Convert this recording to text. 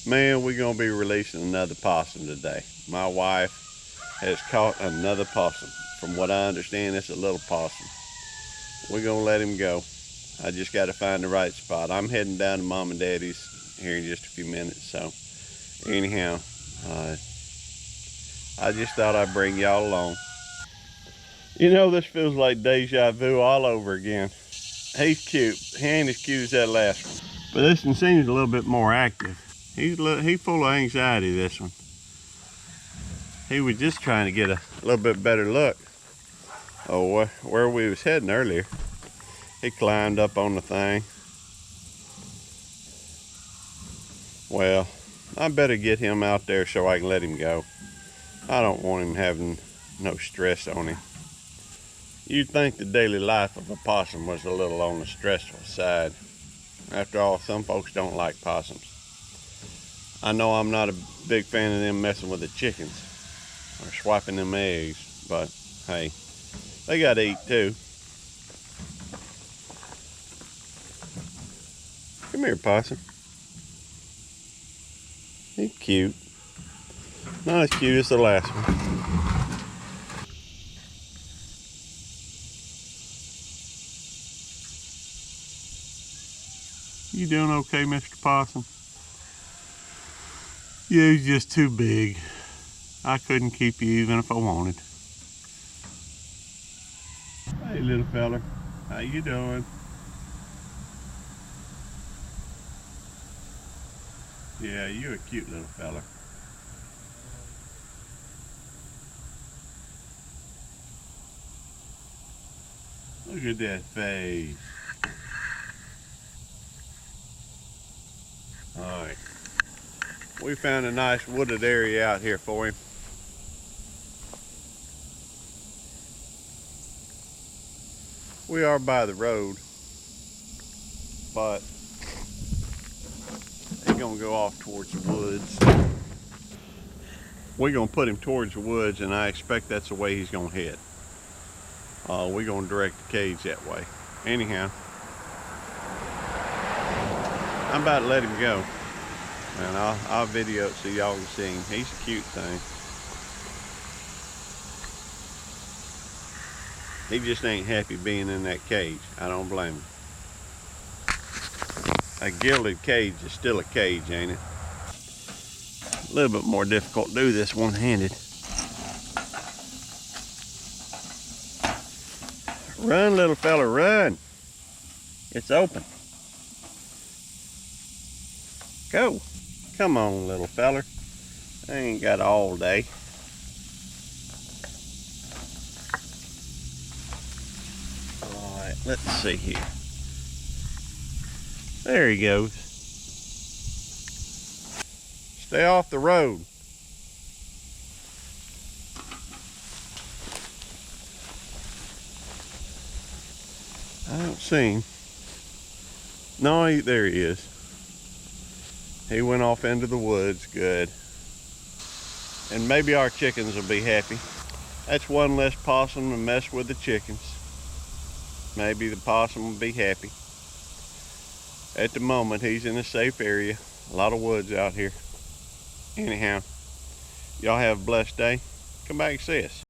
Man, we're gonna be releasing another possum today. My wife has caught another possum. From what I understand, it's a little possum. We're gonna let him go. I just gotta find the right spot. I'm heading down to Mom and Daddy's here in just a few minutes. So anyhow, I just thought I'd bring y'all along. You know, this feels like deja vu all over again. He's cute. He ain't as cute as that last one. But this one seems a little bit more active. He's full of anxiety, this one. He was just trying to get a little bit better look of where we was heading earlier. He climbed up on the thing. Well, I better get him out there so I can let him go. I don't want him having no stress on him. You'd think the daily life of a possum was a little on the stressful side. After all, some folks don't like possums. I know I'm not a big fan of them messing with the chickens or swiping them eggs, but hey, they gotta eat too. Come here, possum. He's cute. Not as cute as the last one. You doing okay, Mr. Possum? Yeah, he's just too big. I couldn't keep you even if I wanted. Hey, little fella. How you doing? Yeah, you a cute little fella. Look at that face. Alright. We found a nice wooded area out here for him. We are by the road, but he's gonna go off towards the woods. We're gonna put him towards the woods, and I expect that's the way he's gonna head. We're gonna direct the cage that way. Anyhow, I'm about to let him go, and I'll video it so y'all can see him. He's a cute thing. He just ain't happy being in that cage. I don't blame him. A gilded cage is still a cage, ain't it? A little bit more difficult to do this one-handed. Run, little fella, run. It's open. Go. Come on, little feller. I ain't got all day. Alright, let's see here. There he goes. Stay off the road. I don't see him. No, there he is. He went off into the woods. Good. And maybe our chickens will be happy. That's one less possum to mess with the chickens. Maybe the possum will be happy. At the moment, he's in a safe area. A lot of woods out here. Anyhow, y'all have a blessed day. Come back and see us.